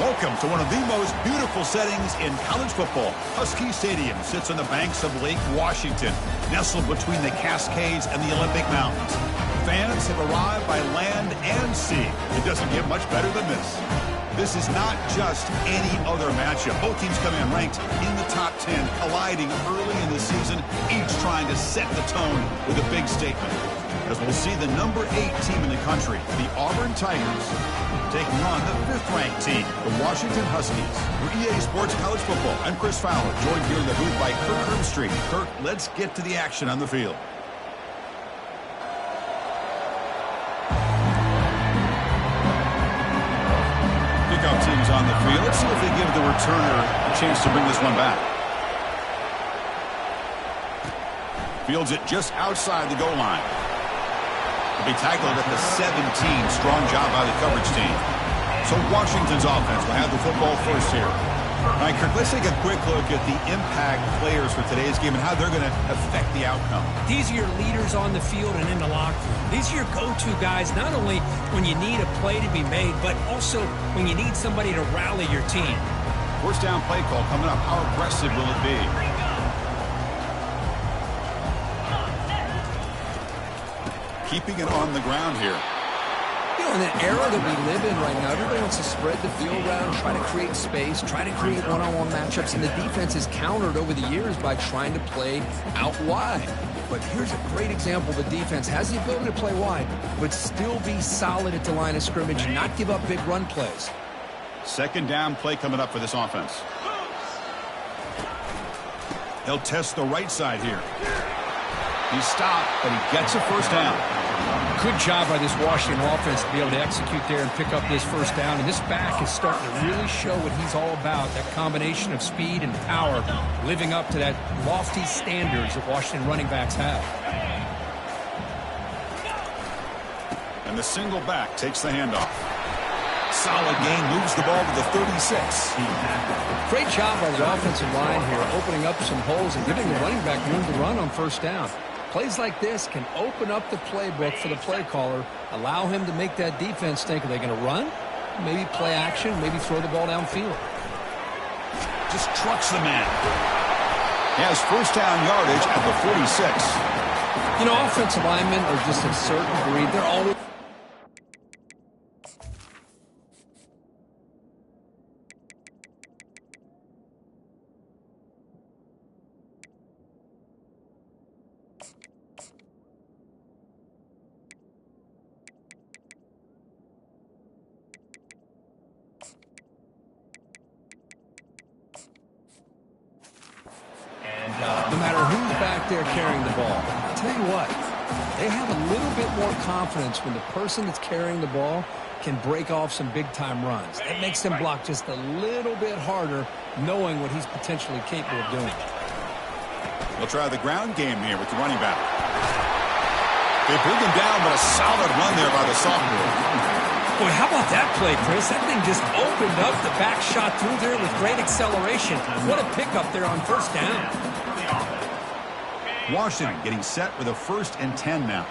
Welcome to one of the most beautiful settings in college football. Husky Stadium sits on the banks of Lake Washington, nestled between the Cascades and the Olympic Mountains. Fans have arrived by land and sea. It doesn't get much better than this. This is not just any other matchup. Both teams come in ranked in the top 10, colliding early in the season, each trying to set the tone with a big statement. As we'll see the number 8 team in the country, the Auburn Tigers, taking on the 5th-ranked team, the Washington Huskies. For EA Sports College Football, I'm Chris Fowler, joined here in the booth by Kirk Herbstreit. Kirk, let's get to the action on the field. Kickoff teams on the field. Let's see if they give the returner a chance to bring this one back. Fields it just outside the goal line. Will be tackled at the 17. Strong job by the coverage team. So Washington's offense will have the football first here. All right, Kirk, let's take a quick look at the impact players for today's game and how they're going to affect the outcome. These are your leaders on the field and in the locker room. These are your go-to guys, not only when you need a play to be made, but also when you need somebody to rally your team. First down play call coming up. How aggressive will it be? Keeping it on the ground here. You know, in an era that we live in right now, everybody wants to spread the field around, try to create space, try to create one-on-one matchups, and the defense is countered over the years by trying to play out wide. But here's a great example. The defense has the ability to play wide, but still be solid at the line of scrimmage and not give up big run plays. Second down play coming up for this offense. They'll test the right side here. He's stopped, but he gets a first down. Good job by this Washington offense to be able to execute there and pick up this first down. And this back is starting to really show what he's all about, that combination of speed and power, living up to that lofty standards that Washington running backs have. And the single back takes the handoff. Solid gain, moves the ball to the 36. Great job by the offensive line here, opening up some holes and giving the running back room to run on first down. Plays like this can open up the playbook for the play caller, allow him to make that defense think, are they going to run? Maybe play action, maybe throw the ball downfield. Just trucks the man. He has first down yardage at the 46. You know, offensive linemen are just a certain breed. They're always... No matter who's back there carrying the ball, I'll tell you what, they have a little bit more confidence when the person that's carrying the ball can break off some big-time runs. That makes them block just a little bit harder, knowing what he's potentially capable of doing. We'll try the ground game here with the running back. They bring him down, but a solid run there by the sophomore. Boy, how about that play, Chris? That thing just opened up. The back shot through there with great acceleration. What a pickup there on first down. Washington getting set with a 1st and 10 now.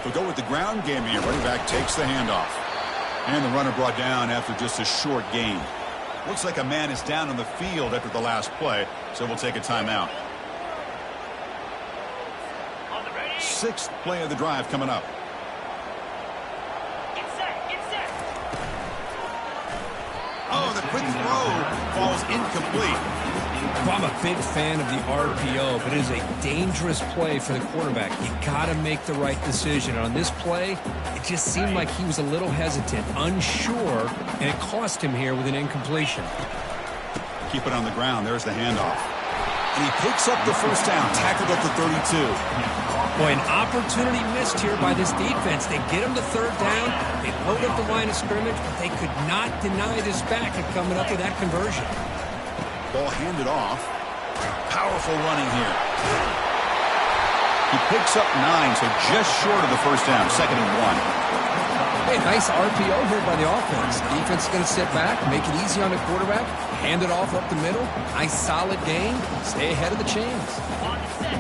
They'll go with the ground game here. Running back takes the handoff. And the runner brought down after just a short gain. Looks like a man is down on the field after the last play, so we'll take a timeout. 6th play of the drive coming up. Oh, the quick throw falls incomplete. Well, I'm a big fan of the RPO, but it is a dangerous play for the quarterback. You got to make the right decision. On this play, it just seemed like he was a little hesitant, unsure, and it cost him here with an incompletion. Keep it on the ground. There's the handoff. And he picks up the first down, tackled at the 32. Boy, an opportunity missed here by this defense. They get him to 3rd down. They load up the line of scrimmage, but they could not deny this back at coming up with that conversion. Ball handed off. Powerful running here. He picks up 9, so just short of the first down. 2nd and 1. Hey, nice RPO here by the offense. Defense is going to sit back, make it easy on the quarterback, hand it off up the middle. Nice solid gain. Stay ahead of the chains.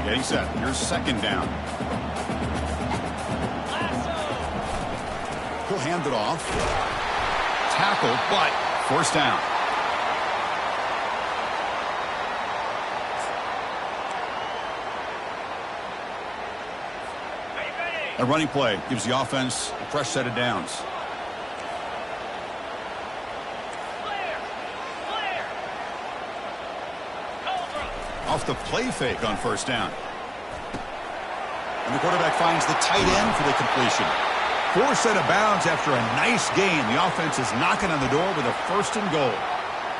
Getting set. Here's 2nd down. hand it off. Tackled, but first down. A running play gives the offense a fresh set of downs. Off the play fake on first down. And the quarterback finds the tight end for the completion. Forced out of bounds after a nice gain. The offense is knocking on the door with a first and goal.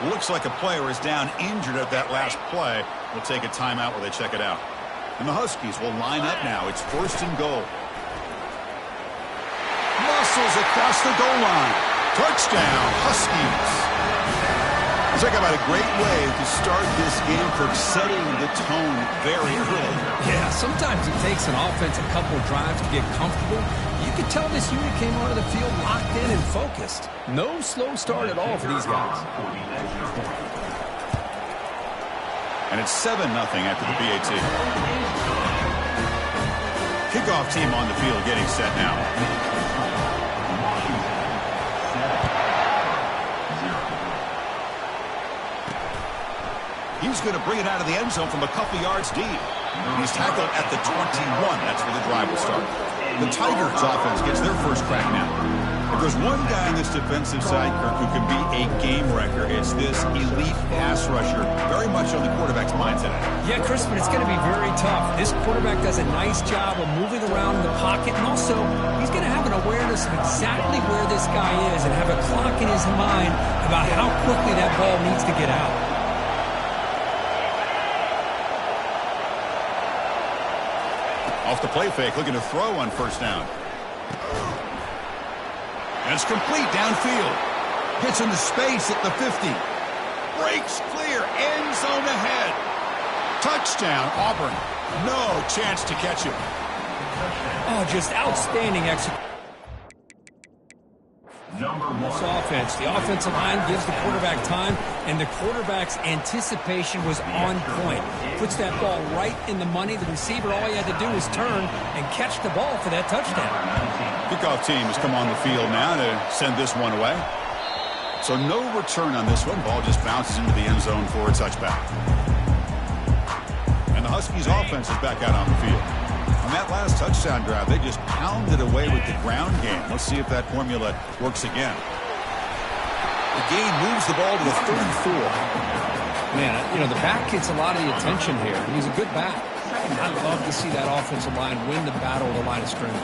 Looks like a player is down injured at that last play. We'll take a timeout while they check it out. And the Huskies will line up now. It's first and goal. Muscles across the goal line. Touchdown, Huskies. Talk about a great way to start this game for setting the tone very early. Yeah, sometimes it takes an offense a couple of drives to get comfortable. You could tell this unit came onto the field locked in and focused. No slow start at all for these guys. And it's 7-0 after the PAT. Kickoff team on the field getting set now. He's going to bring it out of the end zone from a couple yards deep. He's tackled at the 21. That's where the drive will start. The Tigers offense gets their first crack now. If there's one guy on this defensive side, Kirk, who can be a game wrecker, it's this elite pass rusher, very much on the quarterback's mind today. Yeah, Chris, but it's going to be very tough. This quarterback does a nice job of moving around in the pocket, and also he's going to have an awareness of exactly where this guy is and have a clock in his mind about how quickly that ball needs to get out. Off the play fake, looking to throw on first down. And it's complete downfield. Hits into space at the 50. Breaks clear, end zone ahead. Touchdown, Auburn. No chance to catch him. Oh, just outstanding execution. This offense, the offensive line gives the quarterback time, and the quarterback's anticipation was on point. Puts that ball right in the money. The receiver, all he had to do was turn and catch the ball for that touchdown. Kickoff team has come on the field now to send this one away. So no return on this one. Ball just bounces into the end zone for a touchback. And the Huskies offense is back out on the field. On that last touchdown drive, they just pounded away with the ground game. Let's see if that formula works again. The gain moves the ball to the 34. Man, you know, the back gets a lot of the attention here. He's a good back. I'd love to see that offensive line win the battle of the line of scrimmage.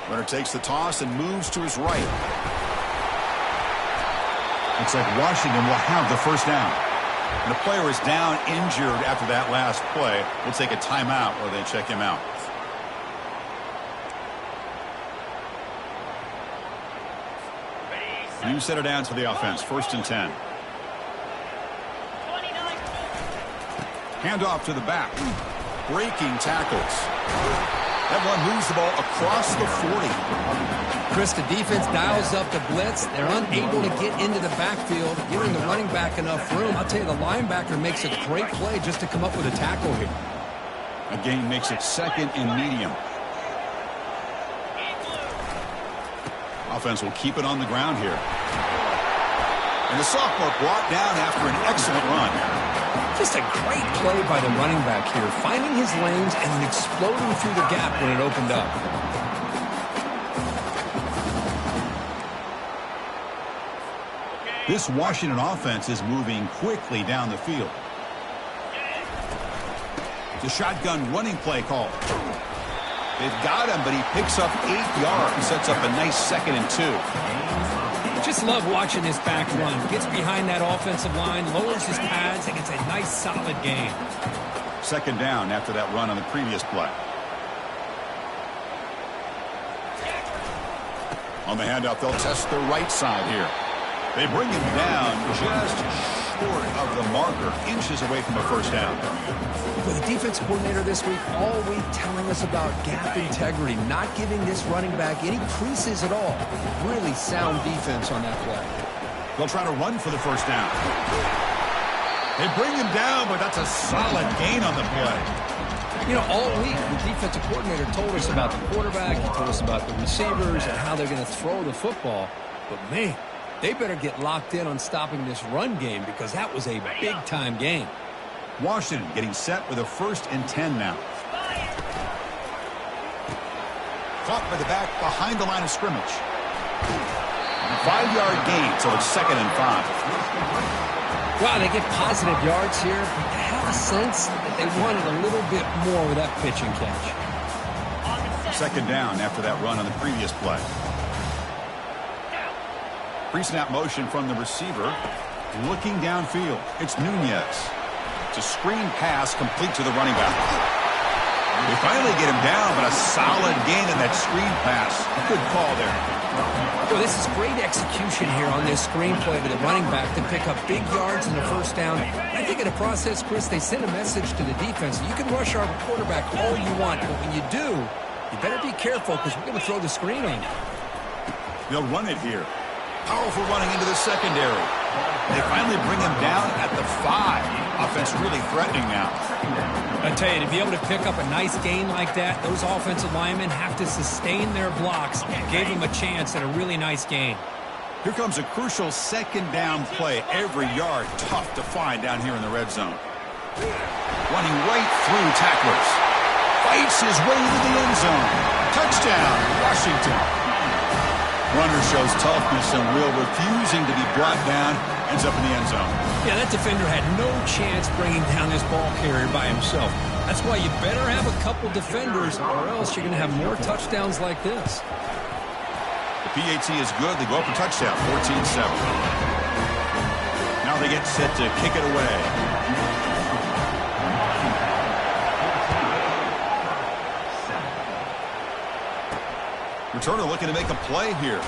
Runner takes the toss and moves to his right. Looks like Washington will have the first down. And the player is down injured after that last play. We'll take a timeout while they check him out. New set it down to the offense. First and 10. Handoff to the back. Breaking tackles. That one moves the ball across the 40. Chris, the defense dials up the blitz. They're unable to get into the backfield, giving the running back enough room. I'll tell you, the linebacker makes a great play just to come up with a tackle here. A gain makes it second and medium. Offense will keep it on the ground here. And the sophomore brought down after an excellent run. Just a great play by the running back here, finding his lanes and then exploding through the gap when it opened up. This Washington offense is moving quickly down the field. The shotgun running play call. They've got him, but he picks up 8 yards. Sets up a nice 2nd and 2. Just love watching this back run. Gets behind that offensive line, lowers his pads, and gets a nice solid gain. 2nd down after that run on the previous play. On the handoff, they'll test the right side here. They bring him down just short of the marker, inches away from a first down. Well, the defense coordinator this week all week telling us about gap integrity, not giving this running back any creases at all. Really sound defense on that play. They'll try to run for the first down. They bring him down, but that's a solid gain on the play. You know, all week, the defensive coordinator told us about the quarterback. He told us about the receivers and how they're going to throw the football. But, man, they better get locked in on stopping this run game because that was a big-time game. Washington getting set with a 1st and 10 now. Caught by the back behind the line of scrimmage. 5-yard gain, so it's 2nd and 5. Wow, they get positive yards here, but I have a sense that they wanted a little bit more with that pitch and catch. 2nd down after that run on the previous play. Pre-snap motion from the receiver. Looking downfield. It's Nunez. It's a screen pass complete to the running back. They finally get him down, but a solid gain in that screen pass. Good call there. Well, this is great execution here on this screenplay with the running back to pick up big yards in the 1st down. I think in the process, Chris, they send a message to the defense. You can rush our quarterback all you want, but when you do, you better be careful because we're going to throw the screen on you. They'll run it here. Powerful running into the secondary. They finally bring him down at the 5. Offense really threatening now. I tell you, to be able to pick up a nice gain like that, those offensive linemen have to sustain their blocks. Gave them a chance at a really nice gain. Here comes a crucial 2nd down play. Every yard tough to find down here in the red zone. Running right through tacklers. Fights his way into the end zone. Touchdown, Washington. Runner shows toughness and will, refusing to be brought down. Ends up in the end zone. Yeah, that defender had no chance bringing down this ball carrier by himself. That's why you better have a couple defenders or else you're going to have more touchdowns like this. The PAT is good. They go up for touchdown, 14-7. Now they get set to kick it away. Returner looking to make a play here.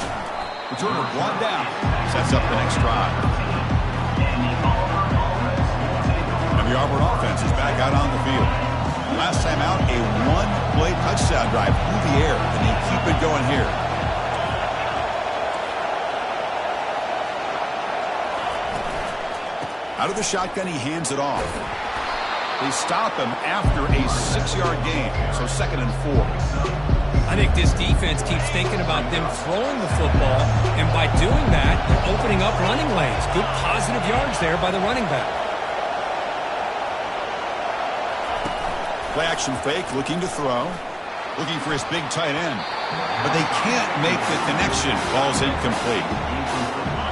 Returner one down. Sets up the next drive. And the Auburn offense is back out on the field. Last time out, a one-play touchdown drive through the air. And they keep it going here. Out of the shotgun, he hands it off. They stop him after a 6-yard gain, so 2nd and 4. I think this defense keeps thinking about them throwing the football, and by doing that, they're opening up running lanes. Good positive yards there by the running back. Play action fake, looking to throw. Looking for his big tight end. But they can't make the connection. Ball's incomplete.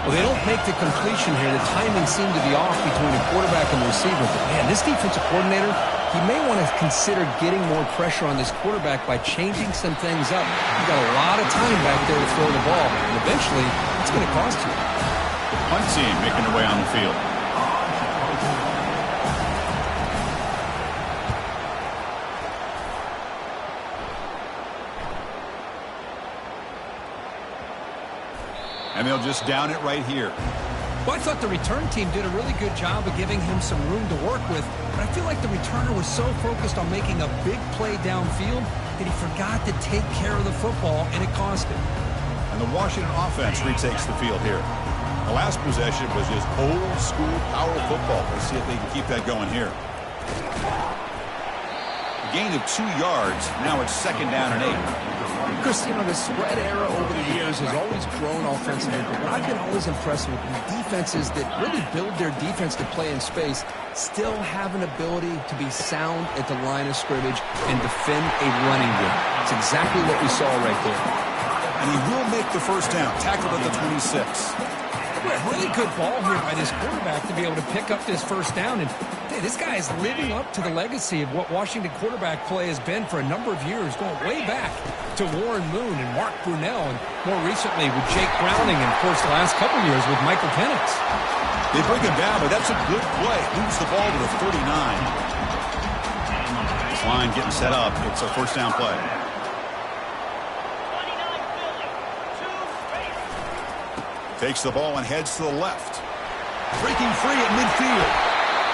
Well, they don't make the completion here. The timing seemed to be off between the quarterback and the receiver. But, man, this defensive coordinator, he may want to consider getting more pressure on this quarterback by changing some things up. You've got a lot of time back there to throw the ball, and eventually it's going to cost you. The punt team making their way on the field. And they'll just down it right here. Well, I thought the return team did a really good job of giving him some room to work with, but I feel like the returner was so focused on making a big play downfield that he forgot to take care of the football, and it cost him. And the Washington offense retakes the field here. The last possession was just old-school power football. Let's see if they can keep that going here. A gain of 2 yards. Now it's 2nd down and 8. Chris, you know, the spread era over the years has always grown offensively, but what I've been always impressed with defenses that really build their defense to play in space still have an ability to be sound at the line of scrimmage and defend a running game. It's exactly what we saw right there. And he will make the 1st down, tackled at the 26. Really good ball here by this quarterback to be able to pick up this 1st down. And hey, this guy is living up to the legacy of what Washington quarterback play has been for a number of years, going way back to Warren Moon and Mark Brunell, and more recently with Jake Browning, and of course the last couple years with Michael Penix. They bring him down, but that's a good play. Moves the ball to the 39. This line getting set up. It's a 1st down play. Takes the ball and heads to the left. Breaking free at midfield.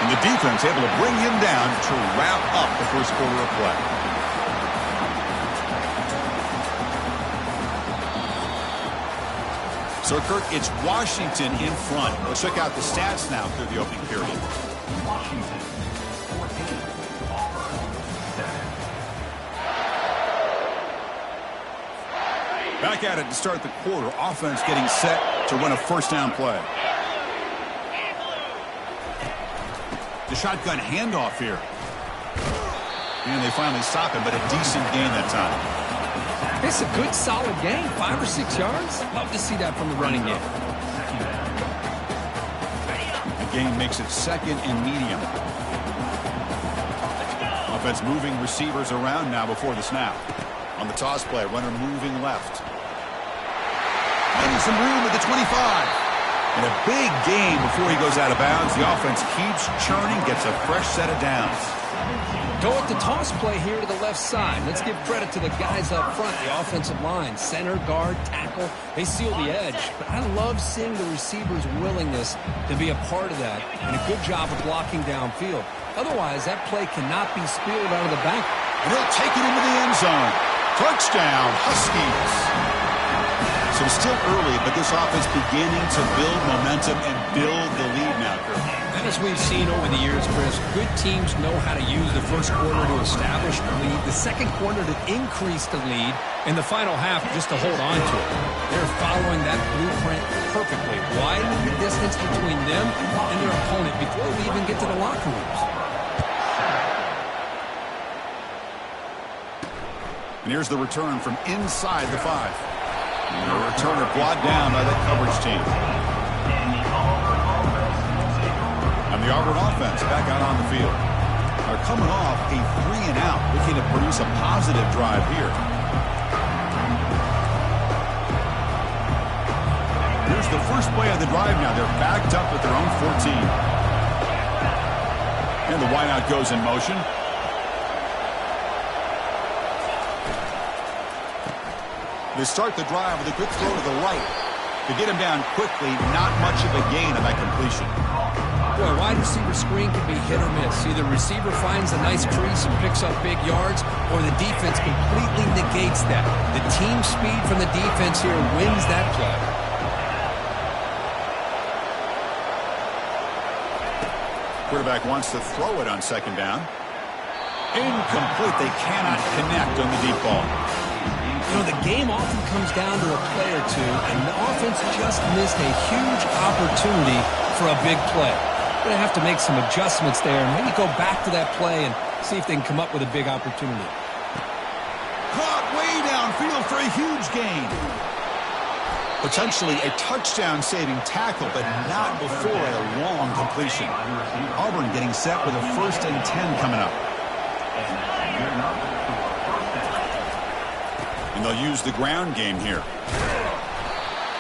And the defense able to bring him down to wrap up the 1st quarter of play. So, Kirk, it's Washington in front. Let's check out the stats now through the opening period. Washington. 14, Auburn. 7. Back at it to start the quarter. Offense getting set to run a first down play. The shotgun handoff here. And they finally stop him, but a decent gain that time. It's a good, solid game. 5 or 6 yards. Love to see that from the running game. The game makes it second and medium. Offense moving receivers around now before the snap. On the toss play, runner moving left. Finding some room at the 25. And a big gain before he goes out of bounds. The offense keeps churning, gets a fresh set of downs. Go with the toss play here to the left side. Let's give credit to the guys up front, the offensive line. Center, guard, tackle, they seal the edge. But I love seeing the receivers' willingness to be a part of that. And a good job of blocking downfield. Otherwise, that play cannot be spilled out of the back. And he'll take it into the end zone. Touchdown, Huskies. So it's still early, but this offense beginning to build momentum and build the lead now, Kurt. And as we've seen over the years, Chris, good teams know how to use the first quarter to establish the lead, the second quarter to increase the lead, and the final half just to hold on to it. They're following that blueprint perfectly, widening the distance between them and their opponent before we even get to the locker rooms. And here's the return from inside the 5. And the returner brought down by that coverage team. And the Auburn offense back out on the field. They're coming off a 3-and-out, looking to produce a positive drive here. Here's the first play of the drive now. They're backed up at their own 14. And the wideout goes in motion. They start the drive with a quick throw to the right. To get him down quickly, not much of a gain on that completion. Boy, wide receiver screen can be hit or miss. Either receiver finds a nice crease and picks up big yards, or the defense completely negates that. The team speed from the defense here wins that play. Quarterback wants to throw it on second down. Incomplete. They cannot connect on the deep ball. You know, the game often comes down to a play or two, and the offense just missed a huge opportunity for a big play. They're going to have to make some adjustments there and maybe go back to that play and see if they can come up with a big opportunity. Caught way downfield for a huge gain. Potentially a touchdown-saving tackle, but not before a long completion. Auburn getting set with a 1st and 10 coming up. And they'll use the ground game here.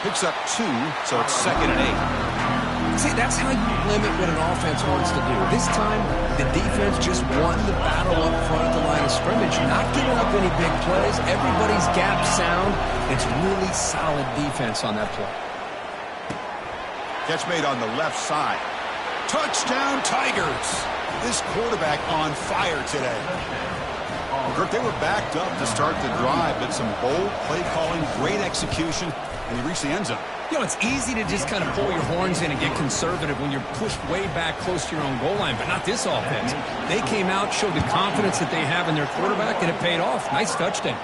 Picks up 2, so it's 2nd and 8. See, that's how you limit what an offense wants to do. This time, the defense just won the battle up front at the line of scrimmage, not giving up any big plays. Everybody's gap sound. It's really solid defense on that play. Catch made on the left side. Touchdown, Tigers. This quarterback on fire today. Kirk, they were backed up to start the drive, but some bold play calling, great execution, and they reached the end zone. You know, it's easy to just kind of pull your horns in and get conservative when you're pushed way back close to your own goal line, but not this offense. They came out, showed the confidence that they have in their quarterback, and it paid off. Nice touchdown.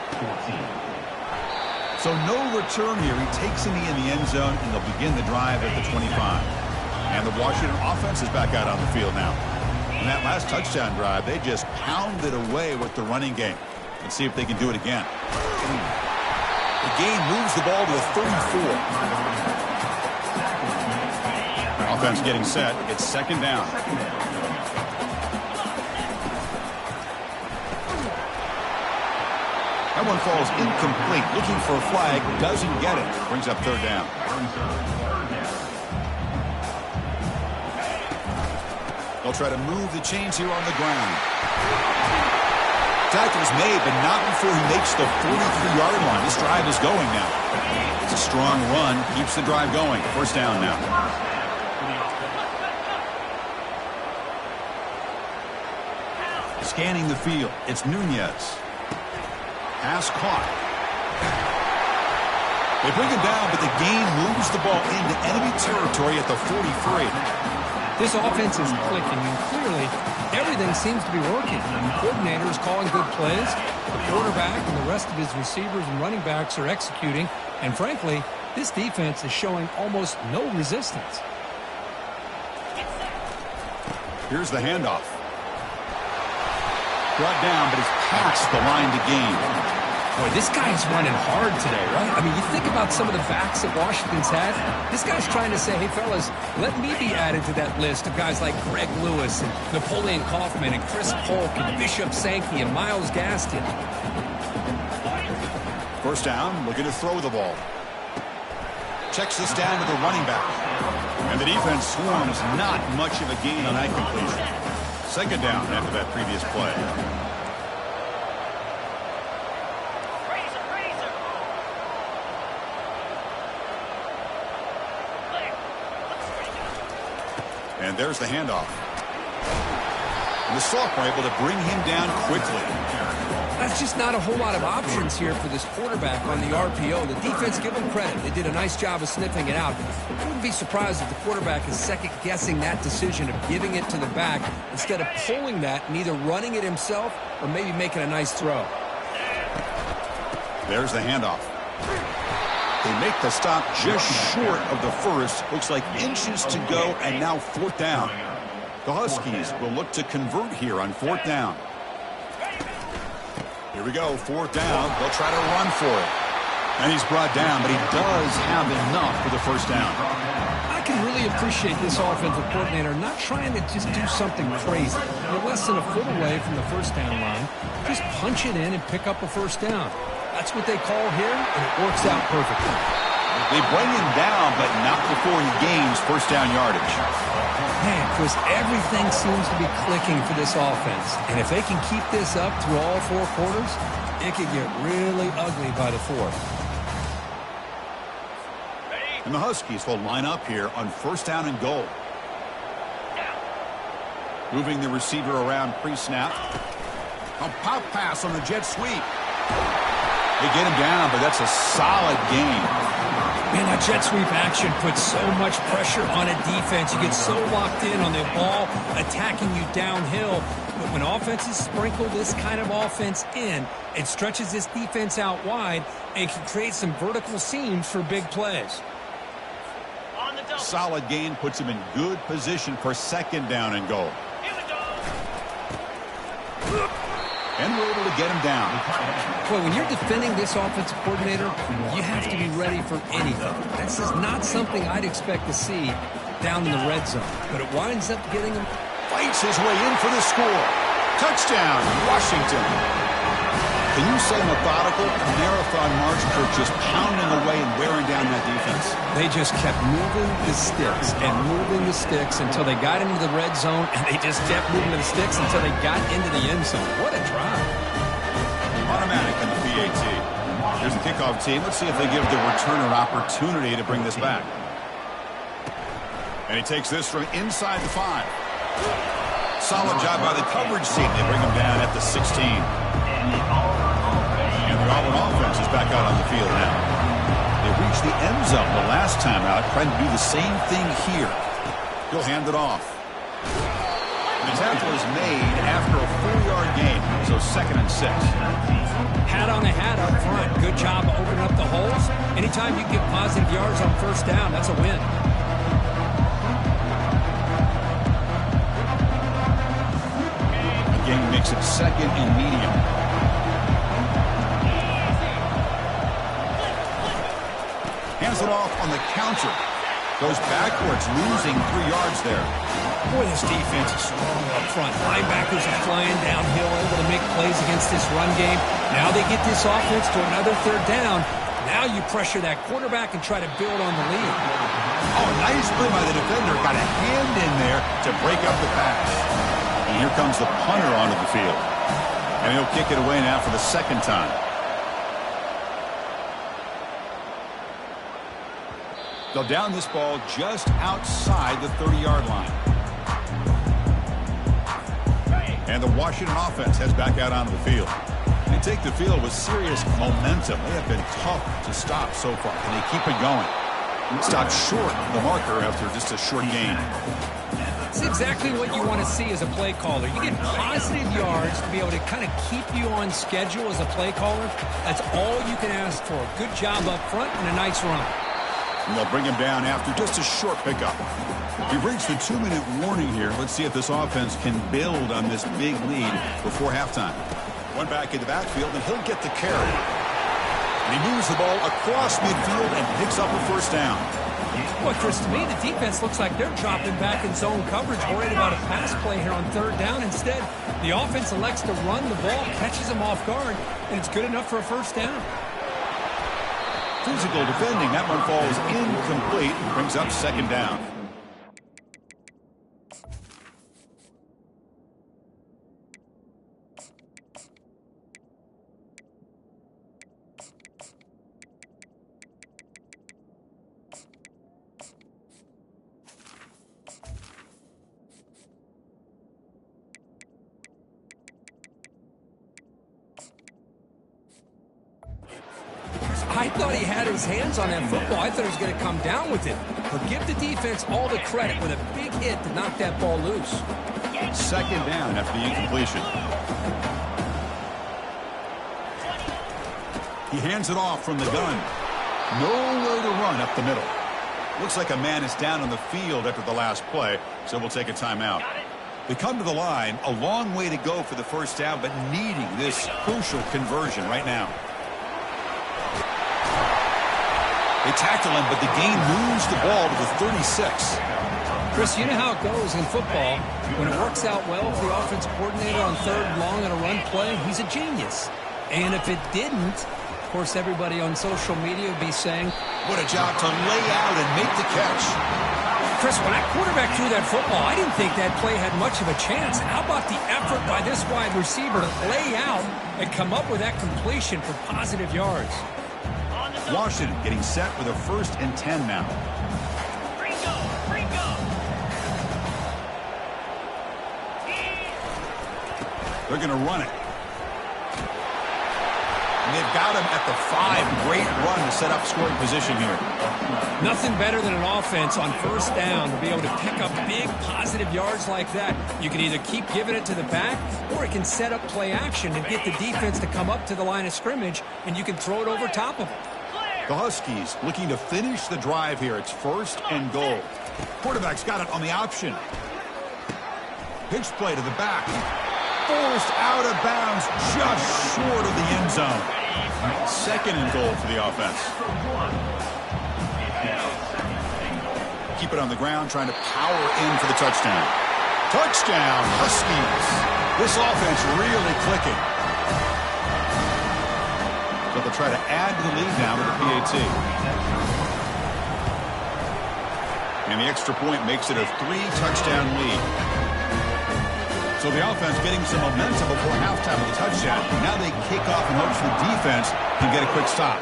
So no return here. He takes a knee in the end zone, and they'll begin the drive at the 25. And the Washington offense is back out on the field now. In that last touchdown drive, they just pounded away with the running game. Let's see if they can do it again. The gain moves the ball to the 34. Offense getting set. It's 2nd down. That one falls incomplete. Looking for a flag. Doesn't get it. Brings up 3rd down. They'll try to move the chains here on the ground. Tackle's made, but not before he makes the 43-yard line. This drive is going now. It's a strong run. Keeps the drive going. 1st down now. Scanning the field. It's Nunez. Pass caught. They bring him down, but the gain moves the ball into enemy territory at the 43. This offense is clicking, and clearly everything seems to be working. The coordinator is calling good plays. The quarterback and the rest of his receivers and running backs are executing. And frankly, this defense is showing almost no resistance. Here's the handoff. Brought down, but he's past the line to gain. Boy, this guy's running hard today, right? I mean, you think about some of the backs that Washington's had. This guy's trying to say, hey, fellas, let me be added to that list of guys like Greg Lewis and Napoleon Kaufman and Chris Polk and Bishop Sankey and Myles Gaston. First down, looking to throw the ball. Checks this down to the running back. And the defense swarms not much of a gain on that completion. Second down after that previous play. And there's the handoff. And the sophomore able to bring him down quickly. That's just not a whole lot of options here for this quarterback on the RPO. The defense, give them credit. They did a nice job of sniffing it out. I wouldn't be surprised if the quarterback is second-guessing that decision of giving it to the back instead of pulling that and either running it himself or maybe making a nice throw. There's the handoff. They make the stop just short of the first. Looks like inches to go, and now fourth down. The Huskies will look to convert here on fourth down. Here we go, fourth down. They'll try to run for it. And he's brought down, but he does have enough for the first down. I can really appreciate this offensive coordinator not trying to just do something crazy. They're less than a foot away from the first down line. Just punch it in and pick up a first down. That's what they call here, and it works out perfectly. They bring him down, but not before he gains first down yardage. Man, Chris, everything seems to be clicking for this offense. And if they can keep this up through all four quarters, it could get really ugly by the fourth. And the Huskies will line up here on first down and goal. Moving the receiver around pre-snap. A pop pass on the jet sweep. They get him down, but that's a solid gain. Man, that jet sweep action puts so much pressure on a defense. You get so locked in on the ball attacking you downhill. But when offenses sprinkle this kind of offense in, it stretches this defense out wide and can create some vertical seams for big plays. Solid gain puts him in good position for second down and goal. And we're able to get him down. Boy, when you're defending this offensive coordinator, you have to be ready for anything. This is not something I'd expect to see down in the red zone. But it winds up getting him. Fights his way in for the score. Touchdown, Washington. Can you say methodical? Marathon march for just pounding away and wearing down that defense. They just kept moving the sticks and moving the sticks until they got into the red zone, and they just kept moving the sticks until they got into the end zone. What a drive. Automatic in the PAT. Here's the kickoff team. Let's see if they give the returner an opportunity to bring this back. And he takes this from inside the 5. Solid job by the coverage team. They bring him down at the 16. And the Auburn offense is back out on the field now. They reached the end zone the last time out, trying to do the same thing here. He'll hand it off. The tackle is made after a 4-yard gain, so 2nd and 6. Hat on a hat up front. Good job of opening up the holes. Anytime you get positive yards on first down, that's a win. Again, makes it 2nd and medium. Hands it off on the counter. Goes backwards, losing 3 yards there. Boy, this defense is strong up front. Linebackers are flying downhill, able to make plays against this run game. Now they get this offense to another 3rd down. Now you pressure that quarterback and try to build on the lead. Oh, nice play by the defender. Got a hand in there to break up the pass. And here comes the punter onto the field. And he'll kick it away now for the 2nd time. They'll down this ball just outside the 30-yard line. And the Washington offense heads back out onto the field. They take the field with serious momentum. They have been tough to stop so far. Can they keep it going? Stopped short of the marker after just a short gain. It's exactly what you want to see as a play caller. You get positive yards to be able to kind of keep you on schedule as a play caller. That's all you can ask for. Good job up front and a nice run. And they'll bring him down after just a short pickup. We've reached the 2-minute warning here. Let's see if this offense can build on this big lead before halftime. One back in the backfield, and he'll get the carry. And he moves the ball across midfield and picks up a first down. Boy, Chris, to me, the defense looks like they're dropping back in zone coverage, worried about a pass play here on third down. Instead, the offense elects to run the ball, catches them off guard, and it's good enough for a first down. Physical defending. That one falls incomplete. Brings up second down. I thought he had his hands on that football. I thought he was going to come down with it. But give the defense all the credit with a big hit to knock that ball loose. Second down after the incompletion. He hands it off from the gun. Nowhere to run up the middle. Looks like a man is down on the field after the last play, so we'll take a timeout. They come to the line, a long way to go for the first down, but needing this crucial conversion right now. They tackle him, but the gain moves the ball to the 36. Chris, you know how it goes in football. When it works out well for the offense coordinator on third and long on a run play, he's a genius. And if it didn't, of course, everybody on social media would be saying, what a job to lay out and make the catch. Chris, when that quarterback threw that football, I didn't think that play had much of a chance. How about the effort by this wide receiver to lay out and come up with that completion for positive yards? Washington getting set with a 1st and 10 now. They're going to run it. And they've got him at the 5. Great run to set up scoring position here. Nothing better than an offense on first down to be able to pick up big positive yards like that. You can either keep giving it to the back, or it can set up play action and get the defense to come up to the line of scrimmage, and you can throw it over top of them. The Huskies looking to finish the drive here. It's 1st and goal. Quarterback's got it on the option. Pitch play to the back. Forced out of bounds just short of the end zone. 2nd and goal for the offense. Keep it on the ground, trying to power in for the touchdown. Touchdown, Huskies. This offense really clicking. So they'll try to add to the lead now with the PAT. And the extra point makes it a 3-touchdown lead. So the offense getting some momentum before halftime with a touchdown. Now they kick off in hopes the defense can get a quick stop.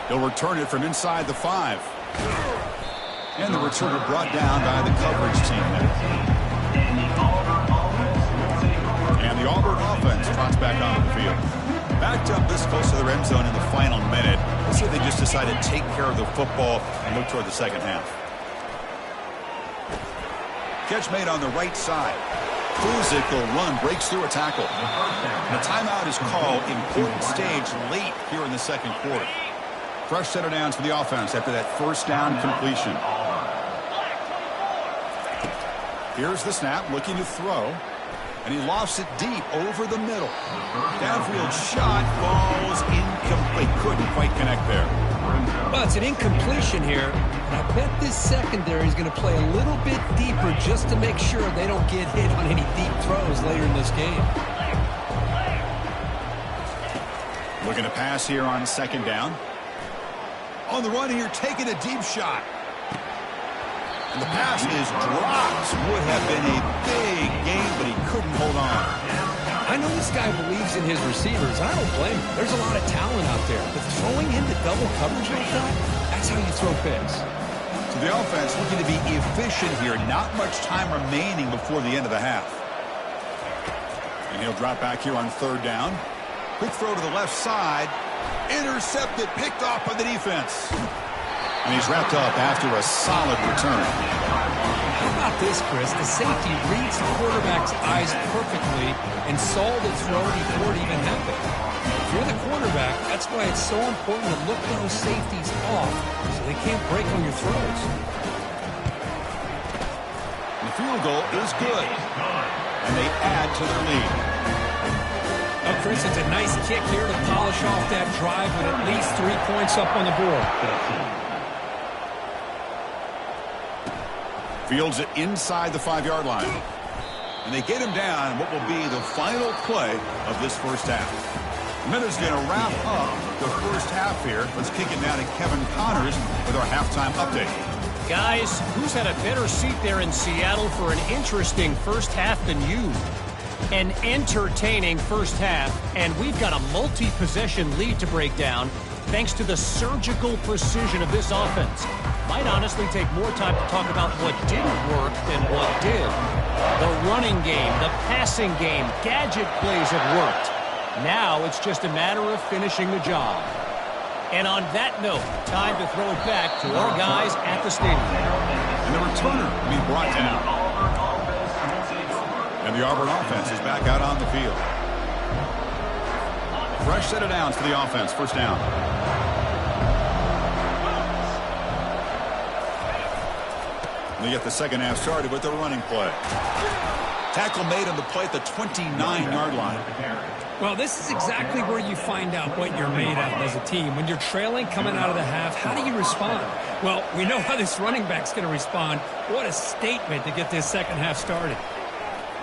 They'll return it from inside the 5. And the returner brought down by the coverage team there. And the Auburn offense trots back onto the field. Backed up this close to the end zone in the final minute. Let's see if they just decide to take care of the football and look toward the second half. Catch made on the right side. Physical run breaks through a tackle. And a timeout is called. Important stage late here in the second quarter. Fresh set of downs for the offense after that first down completion. Here's the snap, looking to throw. And he lofts it deep over the middle. Downfield shot, falls incomplete. Couldn't quite connect there. Well, it's an incompletion here. And I bet this secondary is going to play a little bit deeper just to make sure they don't get hit on any deep throws later in this game. Looking to pass here on second down. On the run here, taking a deep shot. And the pass is dropped. Would have been a big game, but he couldn't hold on. I know this guy believes in his receivers. I don't blame him. There's a lot of talent out there. But throwing into double coverage like that, that's how you throw picks. So the offense looking to be efficient here. Not much time remaining before the end of the half. And he'll drop back here on third down. Quick throw to the left side. Intercepted, picked off by the defense. And he's wrapped up after a solid return. How about this, Chris? The safety reads the quarterback's eyes perfectly and saw the throw before it even happened. If you're the quarterback, that's why it's so important to look those safeties off so they can't break on your throws. The field goal is good. And they add to their lead. Oh, Chris, it's a nice kick here to polish off that drive with at least 3 points up on the board. Fields it inside the 5-yard line. And they get him down what will be the final play of this first half. Minutes going to wrap up the first half here. Let's kick it now to Kevin Connors with our halftime update. Guys, who's had a better seat there in Seattle for an interesting first half than you? An entertaining first half, and we've got a multi-possession lead to break down thanks to the surgical precision of this offense. Might honestly take more time to talk about what didn't work than what did. The running game, the passing game, gadget plays have worked. Now it's just a matter of finishing the job. And on that note, time to throw it back to our guys at the stadium. And the returner being brought down. And the Auburn offense is back out on the field. Fresh set of downs for the offense. First down. And they get the second half started with the running play. Tackle made on the play at the 29-yard line. Well, this is exactly where you find out what you're made of as a team. When you're trailing coming out of the half, how do you respond? Well, we know how this running back's going to respond. What a statement to get this second half started.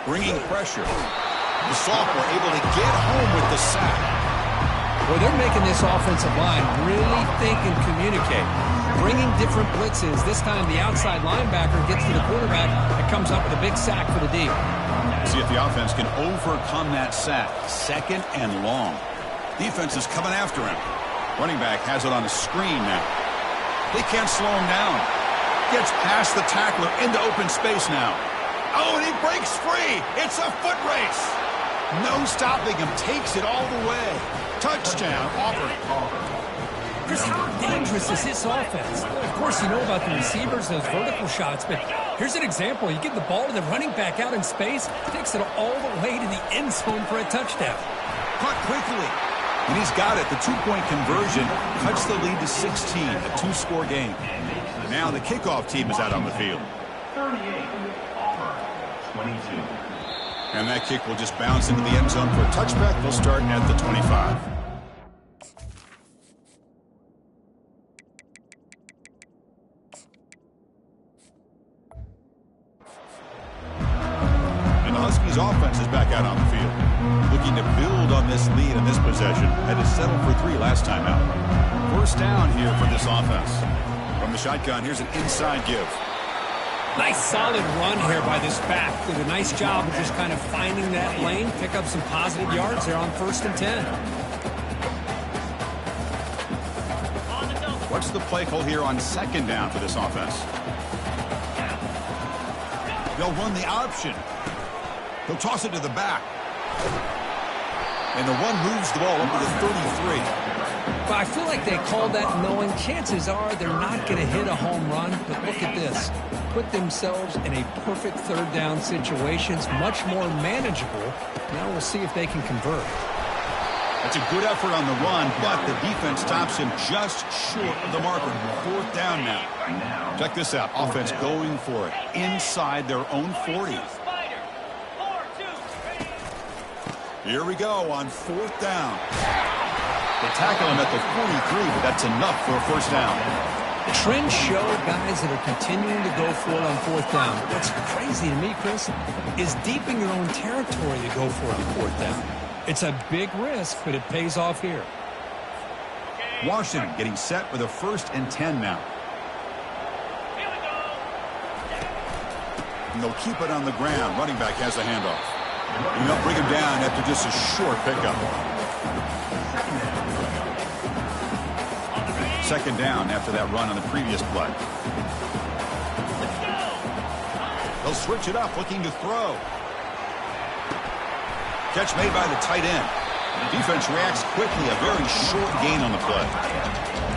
Bringing pressure. The sophomore able to get home with the sack. Well, they're making this offensive line really think and communicate. Bringing different blitzes. This time the outside linebacker gets to the quarterback and comes up with a big sack for the D. See if the offense can overcome that sack. Second and long. Defense is coming after him. Running back has it on a screen now. They can't slow him down. Gets past the tackler into open space now. Oh, and he breaks free. It's a foot race. No stopping him. Takes it all the way. Touchdown, Auburn. Chris, how dangerous is this offense? Of course, you know about the receivers, those vertical shots, but here's an example. You get the ball to the running back out in space, takes it all the way to the end zone for a touchdown. Caught quickly. And he's got it. The two-point conversion cuts the lead to 16, a two-score game. Now the kickoff team is out on the field. 38, Auburn, 22. And that kick will just bounce into the end zone for a touchback. They'll start at the 25. Huskies offense is back out on the field, looking to build on this lead in this possession. Had to settle for 3 last time out. First down here for this offense. From the shotgun, here's an inside give. Nice solid run here by this back. Did a nice job of just kind of finding that lane, pick up some positive yards there on 1st and 10. What's the play call here on 2nd down for this offense? They'll run the option. He'll toss it to the back. And the one moves the ball up to the 33. But I feel like they called that knowing chances are they're not going to hit a home run. But look at this. Put themselves in a perfect 3rd down situations, much more manageable. Now we'll see if they can convert. That's a good effort on the run, but the defense stops him just short of the marker. 4th down now. Check this out. Offense going for it inside their own 40. Here we go on 4th down. They tackle him at the 43, but that's enough for a first down. Trends show guys that are continuing to go for it on 4th down. What's crazy to me, Chris, is deep in your own territory to go for it on 4th down. It's a big risk, but it pays off here. Washington getting set with a 1st and 10 now. And they'll keep it on the ground. Running back has the handoff. And they'll bring him down after just a short pickup. 2nd down after that run on the previous play. They'll switch it up, looking to throw. Catch made by the tight end. The defense reacts quickly, a very short gain on the play.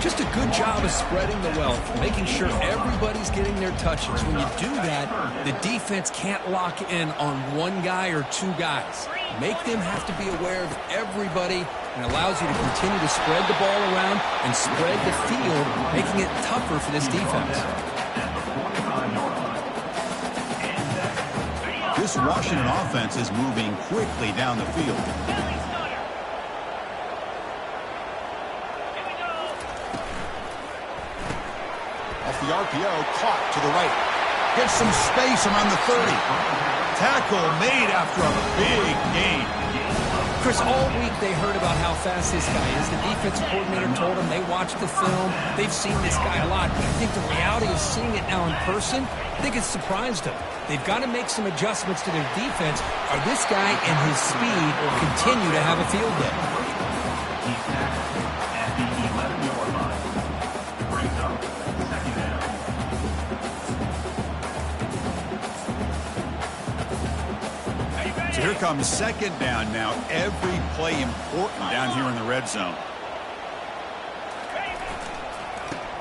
Just a good job of spreading the wealth, making sure everybody's getting their touches. When you do that, the defense can't lock in on one guy or two guys. Make them have to be aware of everybody, and allows you to continue to spread the ball around and spread the field, making it tougher for this defense. This Washington offense is moving quickly down the field. Off the RPO, caught to the right. Gets some space around the 30. Tackle made after a big gain. Chris, all week they heard about how fast this guy is. The defensive coordinator told them they watched the film. They've seen this guy a lot. But I think the reality of seeing it now in person, I think it's surprised them. They've got to make some adjustments to their defense, or this guy and his speed will continue to have a field day. At the 11-yard line. Brings up second down. So here comes second down now. Every play important down here in the red zone.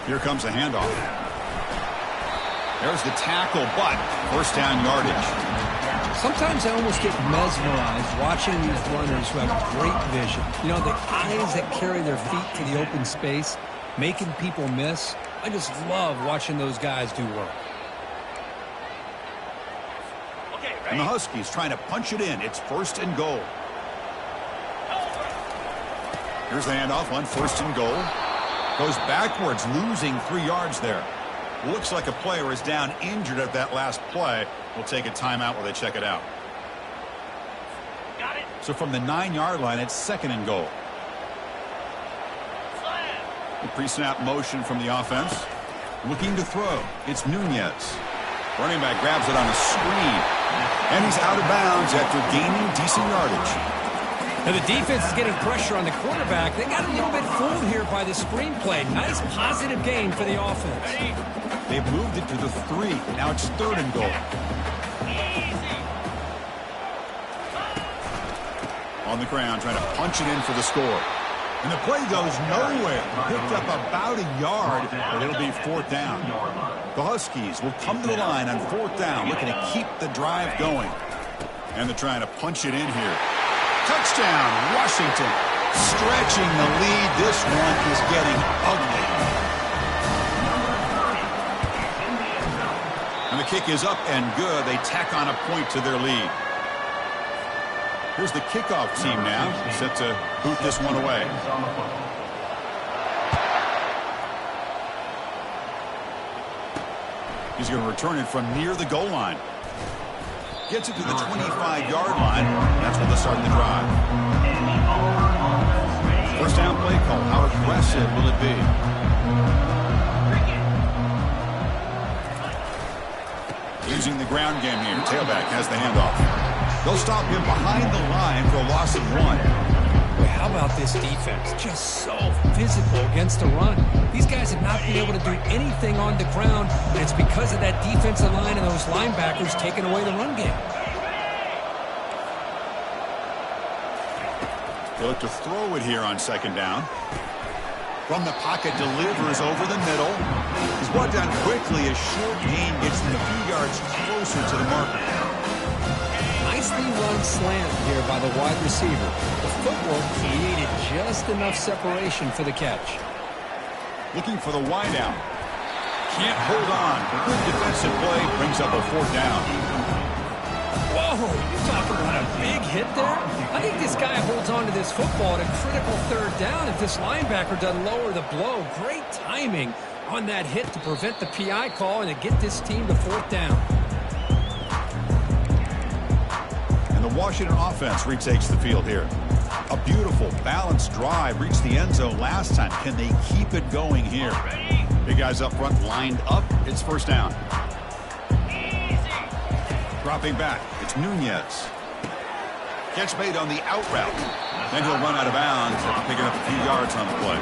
Here comes a handoff. There's the tackle, but first down yardage. Sometimes I almost get mesmerized watching these runners who have great vision. You know, the eyes that carry their feet to the open space, making people miss. I just love watching those guys do work. And the Huskies trying to punch it in. It's first and goal. Here's the handoff on first and goal. Goes backwards, losing 3 yards there. Looks like a player is down injured at that last play. We'll take a timeout while they check it out. So from the 9-yard line, it's second and goal. The pre-snap motion from the offense. Looking to throw. It's Nunez. Running back grabs it on a screen. And he's out of bounds after gaining decent yardage. Now the defense is getting pressure on the quarterback. They got a little bit fooled here by the screenplay. Nice positive gain for the offense. They've moved it to the 3. Now it's third and goal. On the ground, trying to punch it in for the score. And the play goes nowhere. Picked up about a yard, but it'll be fourth down. The Huskies will come to the line on fourth down, looking to keep the drive going. And they're trying to punch it in here. Touchdown, Washington. Stretching the lead. This one is getting ugly. And the kick is up and good. They tack on a point to their lead. Here's the kickoff team now, set to boot this one away. He's going to return it from near the goal line. Gets it to the 25-yard line. That's where they'll start the drive. First down play call. How aggressive will it be? Using the ground game here. Tailback has the handoff. They'll stop him behind the line for a loss of 1. Boy, how about this defense? Just so physical against the run. These guys have not been able to do anything on the ground, and it's because of that defensive line and those linebackers taking away the run game. They look to throw it here on second down. From the pocket, delivers over the middle. He's brought down quickly. A short gain gets them a few yards closer to the marker. Nicely run slant here by the wide receiver. The footwork created just enough separation for the catch. Looking for the wideout. Can't hold on. A good defensive play brings up a fourth down. Whoa, you talking about a big hit there? I think this guy holds on to this football at a critical third down if this linebacker doesn't lower the blow. Great timing on that hit to prevent the PI call and to get this team to fourth down. And the Washington offense retakes the field here. A beautiful, balanced drive. Reached the end zone last time. Can they keep it going here? Big guys up front lined up. It's first down. Dropping back. It's Nunez. Catch made on the out route. Then he'll run out of bounds after picking up a few yards on the play.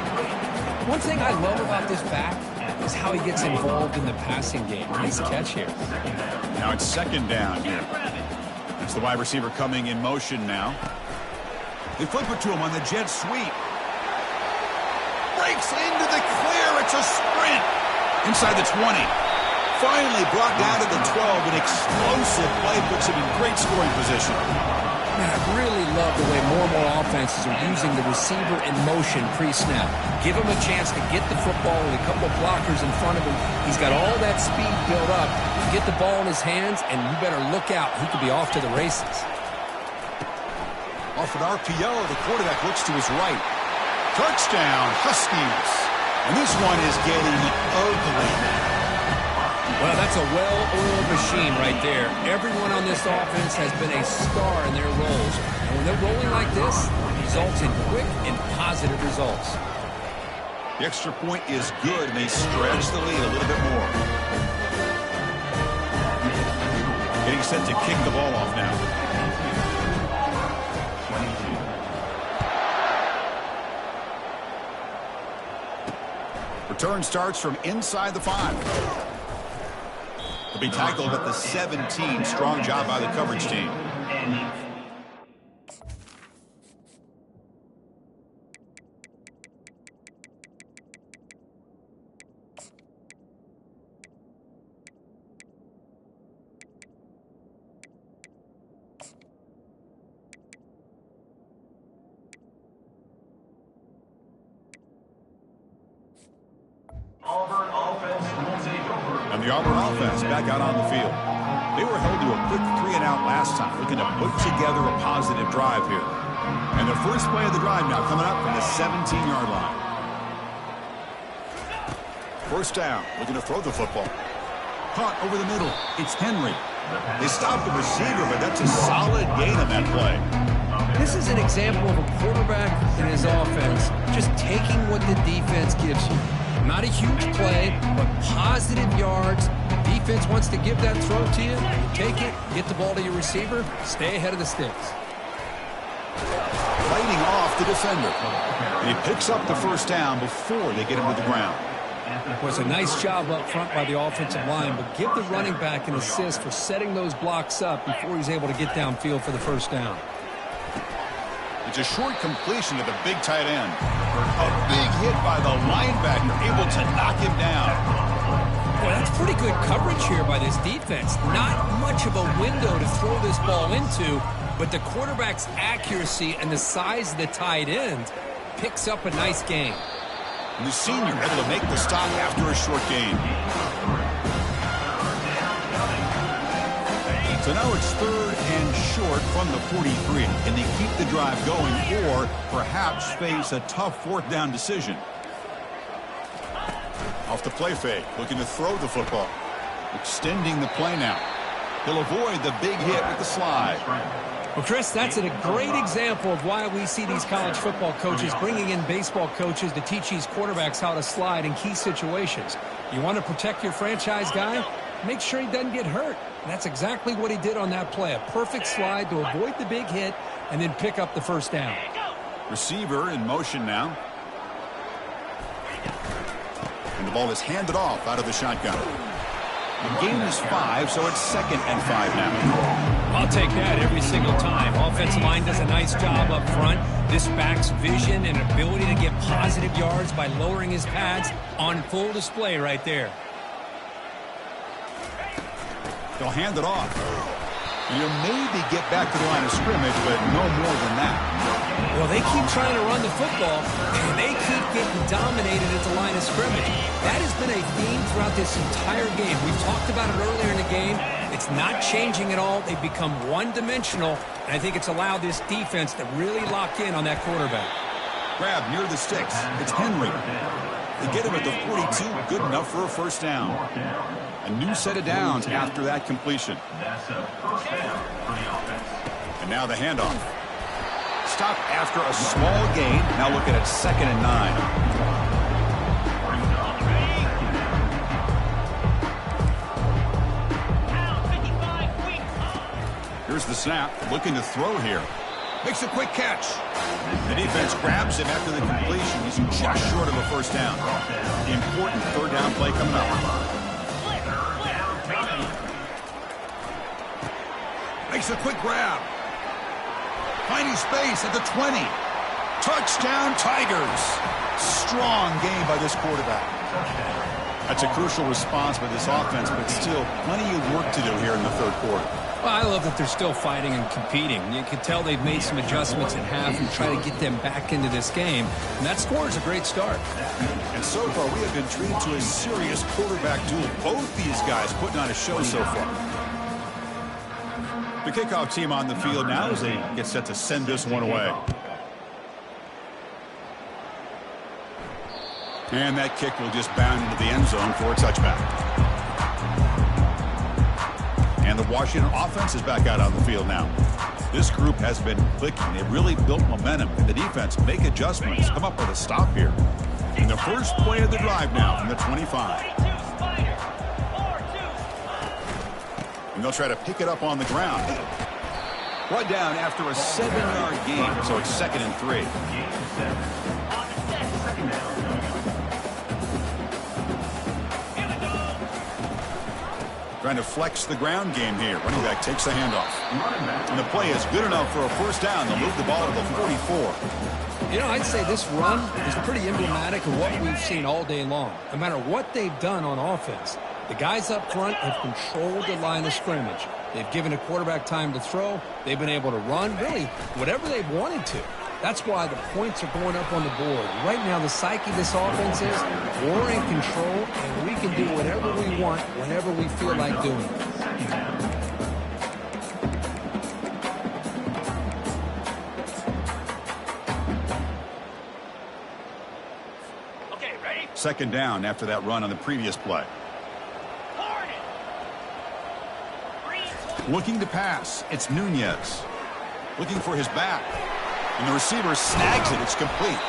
One thing I love about this back is how he gets involved in the passing game. Nice catch here. Now it's second down here. It's the wide receiver coming in motion now. They flip it to him on the jet sweep. breaks into the clear. It's a sprint. Inside the 20. Finally brought down to the 12. An explosive play puts him in great scoring position. Man, I really love the way more and more offenses are using the receiver in motion pre-snap. Give him a chance to get the football with a couple of blockers in front of him. He's got all that speed built up. You get the ball in his hands, and you better look out. He could be off to the races. Off an RPO, the quarterback looks to his right. Touchdown, Huskies. And this one is getting ugly. Well, that's a well-oiled machine right there. Everyone on this offense has been a star in their roles. And when they're rolling like this, it results in quick and positive results. The extra point is good, and they stretch the lead a little bit more. Getting set to kick the ball off now. Return starts from inside the 5. He'll be tackled at the 17. Strong job by the coverage team. Auburn offense will take over. And the Auburn offense back out on the field. They were held to a quick 3-and-out last time, looking to put together a positive drive here. And the first play of the drive now coming up from the 17-yard line. First down, looking to throw the football. Caught over the middle. It's Henry. They stopped the receiver, but that's a solid gain on that play. This is an example of a quarterback and his offense just taking what the defense gives you. Not a huge play, but positive yards. Defense wants to give that throw to you. You take it, get the ball to your receiver, stay ahead of the sticks. Fighting off the defender. And he picks up the first down before they get him to the ground. It was a nice job up front by the offensive line, but give the running back an assist for setting those blocks up before he's able to get downfield for the first down. It's a short completion to the big tight end. A big hit by the linebacker, able to knock him down. Well, that's pretty good coverage here by this defense. Not much of a window to throw this ball into, but the quarterback's accuracy and the size of the tight end picks up a nice gain. And the senior able to make the stop after a short gain. So now it's 3rd and short from the 43. Can they keep the drive going or perhaps face a tough 4th down decision? Off the play fake, looking to throw the football. Extending the play now. He'll avoid the big hit with the slide. Well, Chris, that's a great example of why we see these college football coaches bringing in baseball coaches to teach these quarterbacks how to slide in key situations. You want to protect your franchise guy? Make sure he doesn't get hurt. And that's exactly what he did on that play. A perfect slide to avoid the big hit and then pick up the first down. Receiver in motion now. And the ball is handed off out of the shotgun. The game is 5, so it's 2nd and 5 now. I'll take that every single time. Offensive line does a nice job up front. This back's vision and ability to get positive yards by lowering his pads on full display right there. They'll hand it off. And you'll maybe get back to the line of scrimmage, but no more than that. Well, they keep trying to run the football, and they keep getting dominated at the line of scrimmage. That has been a theme throughout this entire game. We've talked about it earlier in the game. It's not changing at all. They've become one-dimensional, and I think it's allowed this defense to really lock in on that quarterback. Grab near the sticks. It's Henry. They get him at the 42, good enough for a first down. A new set of downs after that completion. And now the handoff. Stop after a small gain. Now looking at 2nd and 9. Here's the snap, looking to throw here. Makes a quick catch. The defense grabs him after the completion. He's just short of a first down. The important 3rd down play coming up. Makes a quick grab. Finding space at the 20. Touchdown Tigers. Strong game by this quarterback. That's a crucial response by this offense, but still plenty of work to do here in the third quarter. Well, I love that they're still fighting and competing. You can tell they've made some adjustments at half and try to get them back into this game. And that score is a great start. And so far, we have been treated to a serious quarterback duel. Both these guys putting on a show so far. The kickoff team on the field now as they get set to send this one away. And that kick will just bound into the end zone for a touchback. And the Washington offense is back out on the field now. This group has been clicking. They've really built momentum. And the defense make adjustments, come up with a stop here. And the first play of the drive now from the 25. And they'll try to pick it up on the ground. Right down after a 7-yard gain, so it's 2nd and 3. Trying to flex the ground game here. Running back takes the handoff. And the play is good enough for a first down. They'll move the ball to the 44. You know, I'd say this run is pretty emblematic of what we've seen all day long. No matter what they've done on offense, the guys up front have controlled the line of scrimmage. They've given a quarterback time to throw. They've been able to run, really, whatever they've wanted to. That's why the points are going up on the board. Right now, the psyche of this offense is we're in control, and we can do whatever we want whenever we feel like doing it. Okay, ready? 2nd down after that run on the previous play. Looking to pass. It's Nunez. Looking for his back. And the receiver snags it. It's complete.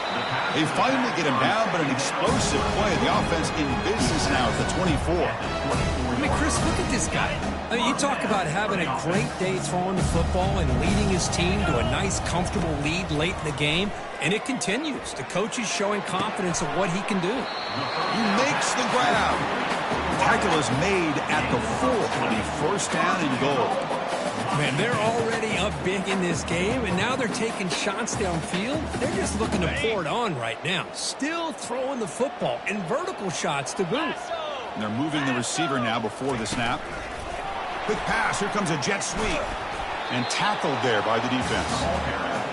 They finally get him down, but an explosive play. The offense in business now at the 24. I mean, Chris, look at this guy. I mean, you talk about having a great day throwing the football and leading his team to a nice, comfortable lead late in the game, and it continues. The coach is showing confidence of what he can do. He makes the grab. The tackle is made at the 4. It'll be first down and goal. Man, they're already up big in this game, and now they're taking shots downfield. They're just looking to pour it on right now. Still throwing the football, and vertical shots to boot. And they're moving the receiver now before the snap. Quick pass. Here comes a jet sweep. And tackled there by the defense.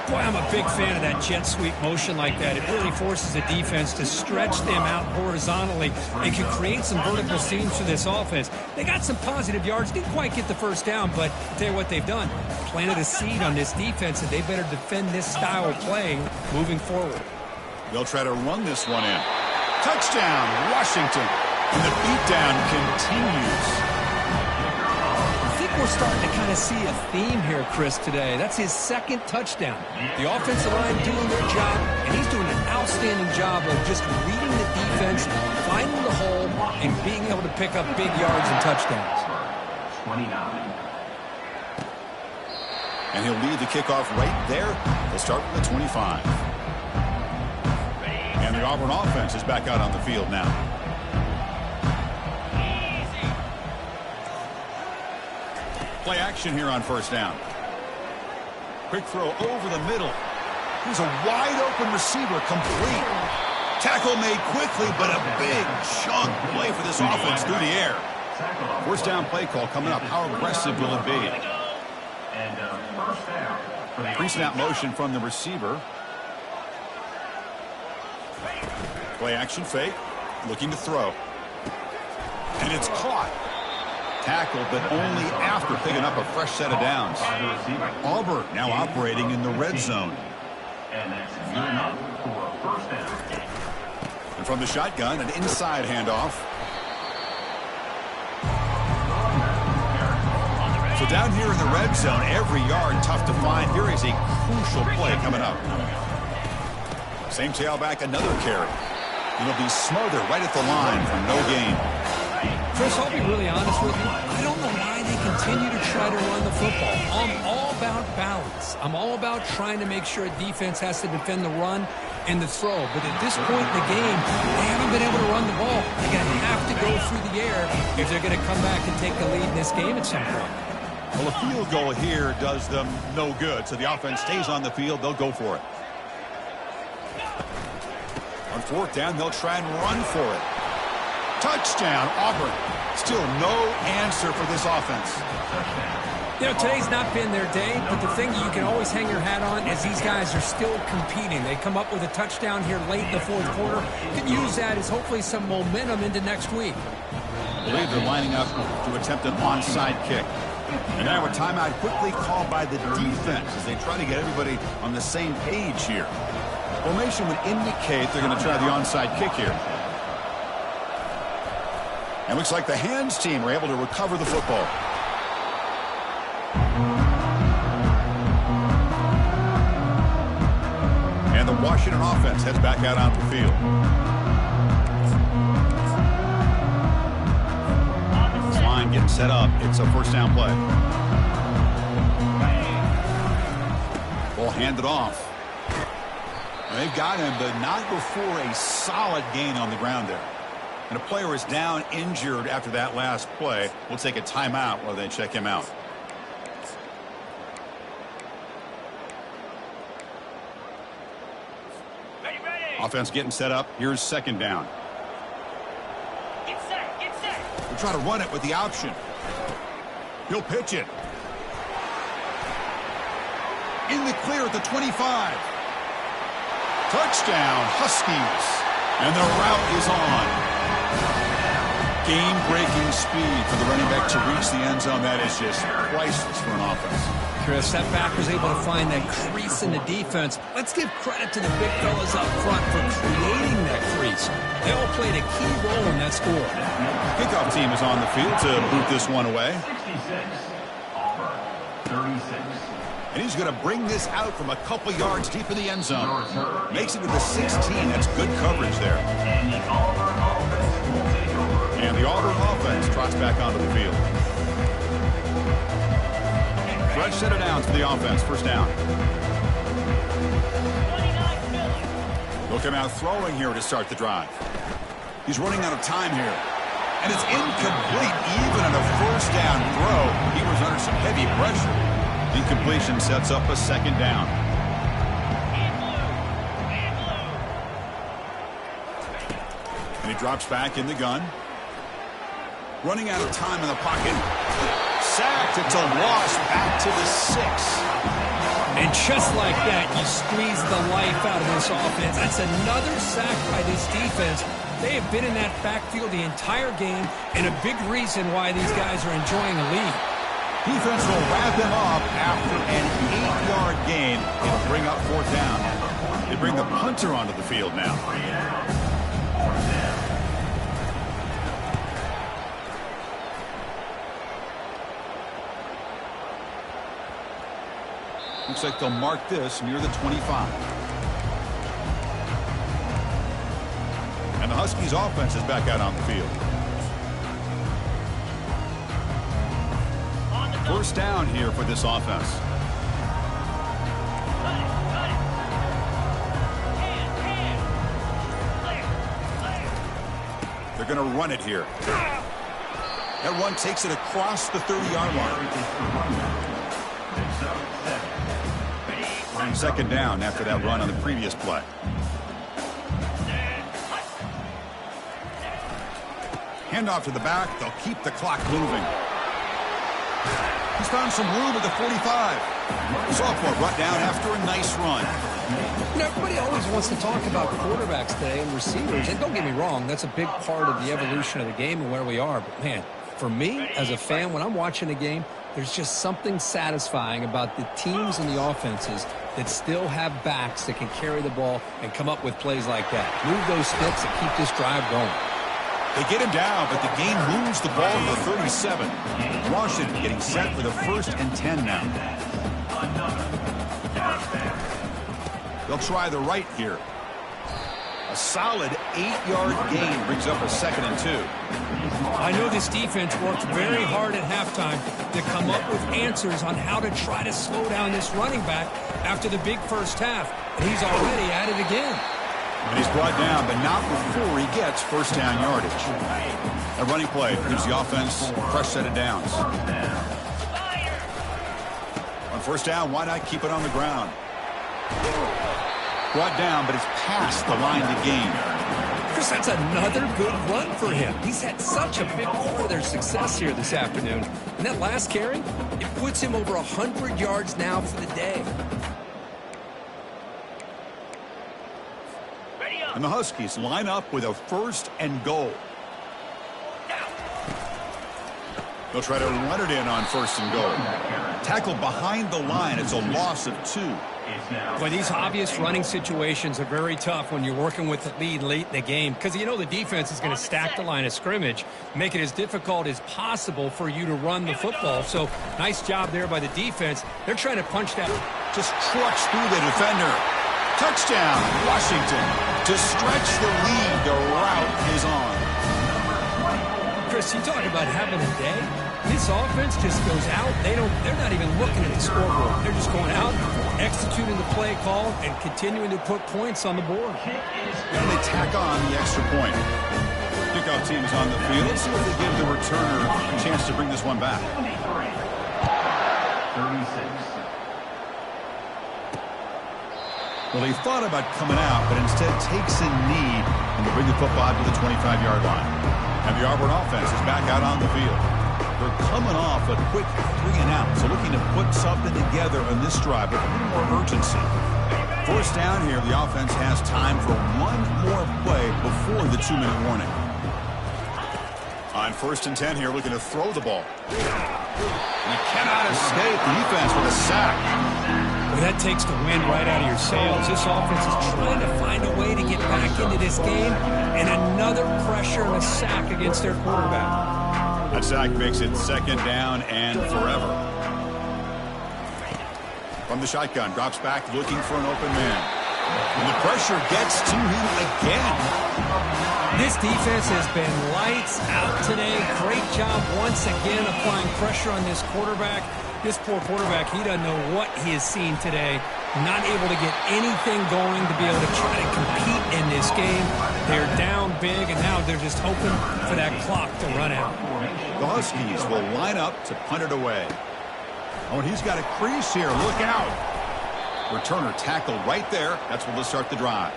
Boy, I'm a big fan of that jet sweep motion like that. It really forces the defense to stretch them out horizontally and can create some vertical seams for this offense. They got some positive yards. Didn't quite get the first down, but I'll tell you what they've done. Planted a seed on this defense, and they better defend this style of play moving forward. They'll try to run this one in. Touchdown, Washington. And the beatdown continues. We're starting to kind of see a theme here, Chris, today. That's his 2nd touchdown. The offensive line doing their job, and he's doing an outstanding job of just reading the defense, finding the hole, and being able to pick up big yards and touchdowns. 29. And he'll lead the kickoff right there. They'll start with the 25. And the Auburn offense is back out on the field now. Play action here on first down. Quick throw over the middle. Here's a wide open receiver, complete. Tackle made quickly, but a big chunk play for this offense through the air. First down play call coming up. How aggressive will it be? Pre-snap motion from the receiver. Play action fake. Looking to throw. And it's caught. Tackled, but only after picking up a fresh set of downs. Auburn now operating in the red zone. And from the shotgun, an inside handoff. So down here in the red zone, every yard tough to find. Here is a crucial play coming up. Same tailback, another carry. It'll be smothered right at the line for no gain. Chris, I'll be really honest with you. I don't know why they continue to try to run the football. I'm all about balance. I'm all about trying to make sure a defense has to defend the run and the throw. But at this point in the game, they haven't been able to run the ball. They're going to have to go through the air if they're going to come back and take the lead in this game at some point. Well, a field goal here does them no good. So the offense stays on the field. They'll go for it. On fourth down, they'll try and run for it. Touchdown, Auburn. Still no answer for this offense. You know, today's not been their day, but the thing you can always hang your hat on is these guys are still competing. They come up with a touchdown here late in the fourth quarter. You can use that as hopefully some momentum into next week. I believe they're lining up to attempt an onside kick. And now a timeout quickly called by the defense as they try to get everybody on the same page here. Formation would indicate they're going to try the onside kick here. And looks like the hands team were able to recover the football. And the Washington offense heads back out onto the field. This line getting set up. It's a first down play. Ball handed off. And they've got him, but not before a solid gain on the ground there. And a player is down injured after that last play. We'll take a timeout while they check him out. Offense getting set up. Here's second down. Get set, get set. We'll try to run it with the option. He'll pitch it. In the clear at the 25. Touchdown, Huskies. And the route is on. Game-breaking speed for the running back to reach the end zone. That is just priceless for an offense. Chris, that back was able to find that crease in the defense. Let's give credit to the big fellas up front for creating that crease. They all played a key role in that score. Kickoff team is on the field to boot this one away. 66, Auburn, 36. And he's going to bring this out from a couple yards deep in the end zone. Makes it to the 16. That's good coverage there. And the Auburn offense trots back onto the field. Fresh set of downs for the offense. First down. They'll come out throwing here to start the drive. He's running out of time here. And it's incomplete even on a first down throw. He was under some heavy pressure. Incompletion sets up a second down. And he drops back in the gun. Running out of time in the pocket. Sacked. It's a loss back to the 6. And just like that, you squeeze the life out of this offense. That's another sack by this defense. They have been in that backfield the entire game, and a big reason why these guys are enjoying a lead. Defense will wrap him up after an 8-yard gain. It'll bring up fourth down. They bring the punter onto the field now. Looks like they'll mark this near the 25. And the Huskies offense is back out on the field. First down here for this offense. They're going to run it here. That run takes it across the 30-yard line. Second down after that run on the previous play. Handoff to the back. They'll keep the clock moving. He's found some room at the 45. Sophomore brought down after a nice run. You know, everybody always wants to talk about quarterbacks today and receivers. And don't get me wrong, that's a big part of the evolution of the game and where we are. But, man, for me as a fan, when I'm watching a game, there's just something satisfying about the teams and the offenses that still have backs that can carry the ball and come up with plays like that. Move those sticks and keep this drive going. They get him down, but the game moves the ball to the 37. Washington getting set for the 1st and 10 now. They'll try the right here. A solid 8-yard gain brings up a 2nd and 2. I know this defense worked very hard at halftime to come up with answers on how to try to slow down this running back after the big first half. And he's already at it again. And he's brought down, but not before he gets first down yardage. A running play gives the offense a fresh set of downs. On first down, why not keep it on the ground? brought down, but it's past the line to gain. Chris, that's another good run for him. He's had such a big part of their success here this afternoon. And that last carry, it puts him over 100 yards now for the day. And the Huskies line up with a 1st and goal. They'll try to run it in on 1st and goal. Tackled behind the line. It's a loss of 2. But these obvious running situations are very tough when you're working with the lead late in the game, because you know the defense is going to stack the line of scrimmage, make it as difficult as possible for you to run the football. So nice job there by the defense. They're trying to punch that. Just trucks through the defender. Touchdown, Washington. To stretch the lead, the route is on. Chris, you talk about having a day. This offense just goes out. They're not even looking at the scoreboard. They're just going out, executing the play call, and continuing to put points on the board. And they tack on the extra point. Kickoff team is on the field. Let's see if they give the returner a chance to bring this one back. 36. Well, he thought about coming out, but instead takes a knee and they bring the football out to the 25-yard line. And the Auburn offense is back out on the field. They're coming off a quick 3 and out, so looking to put something together on this drive with a little more urgency. 1st down here, the offense has time for one more play before the 2-minute warning. On 1st and 10 here, looking to throw the ball. You cannot escape the defense with a sack. Well, that takes the wind right out of your sails. This offense is trying to find a way to get back into this game, and another pressure and a sack against their quarterback. That sack makes it 2nd down and forever. From the shotgun, drops back looking for an open man. And the pressure gets to him again. This defense has been lights out today. Great job once again applying pressure on this quarterback. This poor quarterback, he doesn't know what he has seen today. Not able to get anything going to be able to try to compete in this game. They're down big, and now they're just hoping for that clock to run out. The Huskies will line up to punt it away. Oh, and he's got a crease here. Look out. Returner tackled right there. That's where they'll start the drive.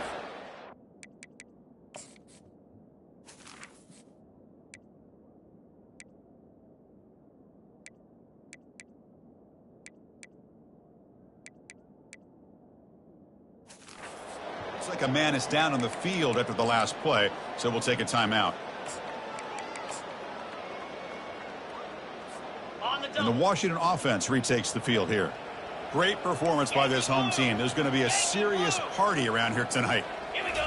Looks like a man is down on the field after the last play, so we'll take a timeout. And the Washington offense retakes the field here. Great performance by this home team. There's going to be a serious party around here tonight. Here we go.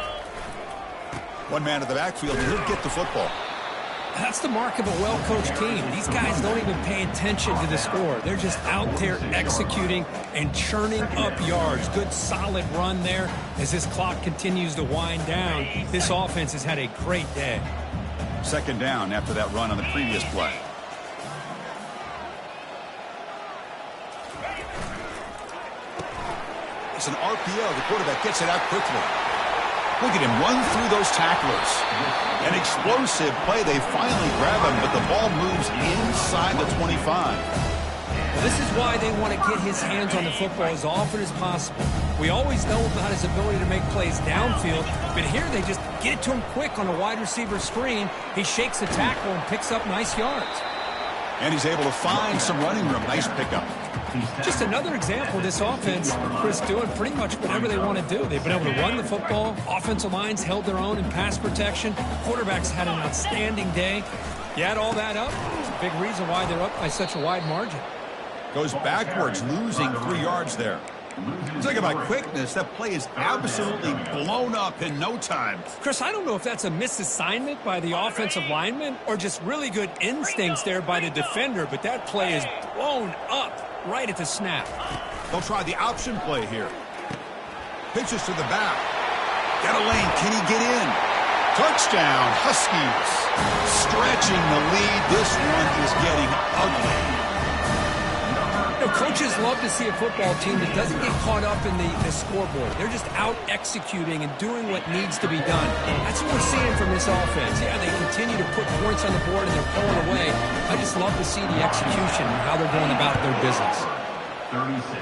One man at the backfield, and he'll get the football. That's the mark of a well-coached team. These guys don't even pay attention to the score. They're just out there executing and churning up yards. Good, solid run there as this clock continues to wind down. This offense has had a great day. 2nd down after that run on the previous play. It's an RPO. The quarterback gets it out quickly. Look at him run through those tacklers. An explosive play. They finally grab him, but the ball moves inside the 25. Well, this is why they want to get his hands on the football as often as possible. We always know about his ability to make plays downfield, but here they just get it to him quick on a wide receiver screen. He shakes the tackle and picks up nice yards. And he's able to find some running room. Nice pickup. Just another example of this offense, Chris, doing pretty much whatever they want to do. They've been able to run the football. Offensive lines held their own in pass protection. Quarterbacks had an outstanding day. You add all that up, it's a big reason why they're up by such a wide margin. Goes backwards, losing 3 yards there. Talk about quickness. That play is absolutely blown up in no time. Chris, I don't know if that's a misassignment by the offensive lineman or just really good instincts there by the defender, but that play is blown up right at the snap. They'll try the option play here. Pitches to the back. Got a lane. Can he get in? Touchdown, Huskies. Stretching the lead. This one is getting ugly. You know, coaches love to see a football team that doesn't get caught up in the scoreboard. They're just out executing and doing what needs to be done. That's what we're seeing from this offense. Yeah, they continue to put points on the board and they're pulling away. I just love to see the execution and how they're going about their business. 36.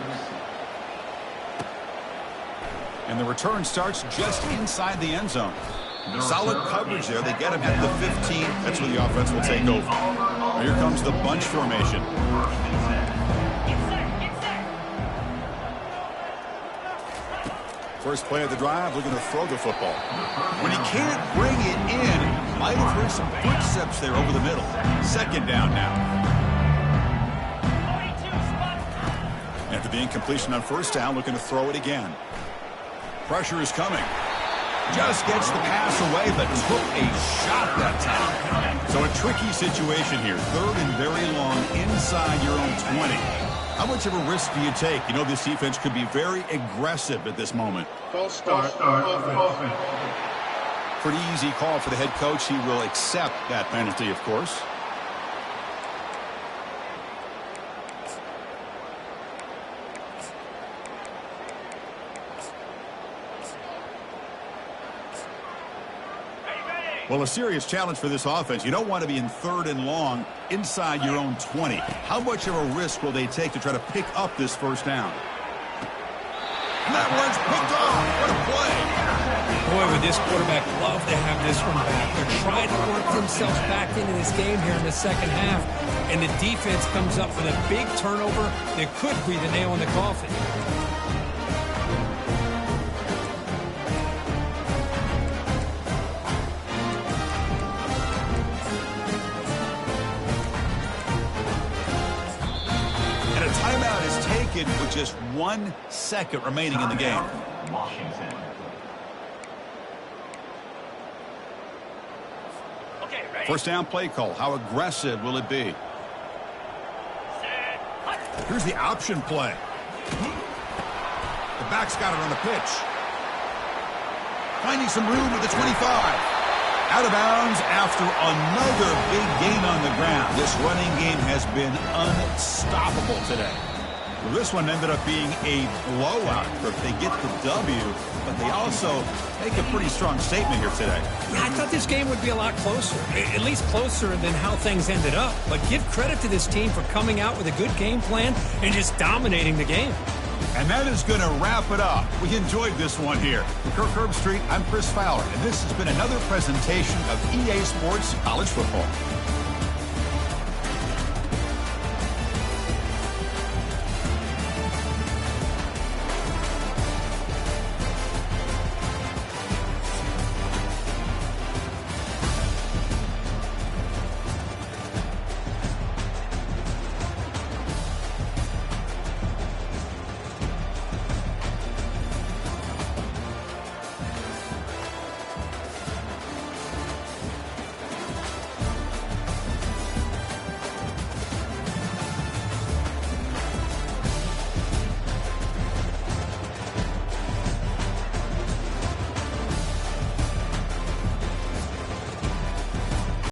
And the return starts just inside the end zone. Solid coverage there. They get him at the 15. That's where the offense will take over. Here comes the bunch formation. First play of the drive, looking to throw the football. When he can't bring it in, might have heard some footsteps there over the middle. Second down now. After the incompletion on first down, looking to throw it again. Pressure is coming. Just gets the pass away, but took a shot that time. So a tricky situation here. Third and very long inside your own 20. How much of a risk do you take? You know this defense could be very aggressive at this moment. False start. Offense. Pretty easy call for the head coach. He will accept that penalty, of course. Well, a serious challenge for this offense. You don't want to be in third and long inside your own 20. How much of a risk will they take to try to pick up this first down? And that one's picked off. What a play. Boy, would this quarterback love to have this one back. They're trying to work themselves back into this game here in the second half. And the defense comes up with a big turnover that could be the nail in the coffin. Timeout is taken with just 1 second remaining in the game. Washington. Okay, ready. First down play call. How aggressive will it be? Set. Here's the option play. The back's got it on the pitch. Finding some room at the 25. Out of bounds after another big gain on the ground. This running game has been unstoppable today. Well, this one ended up being a blowout if they get the W, but they also make a pretty strong statement here today. Yeah, I thought this game would be a lot closer, at least closer than how things ended up. But give credit to this team for coming out with a good game plan and just dominating the game. And that is going to wrap it up. We enjoyed this one here. From Kirk Herbstreit, I'm Chris Fowler, and this has been another presentation of EA Sports College Football.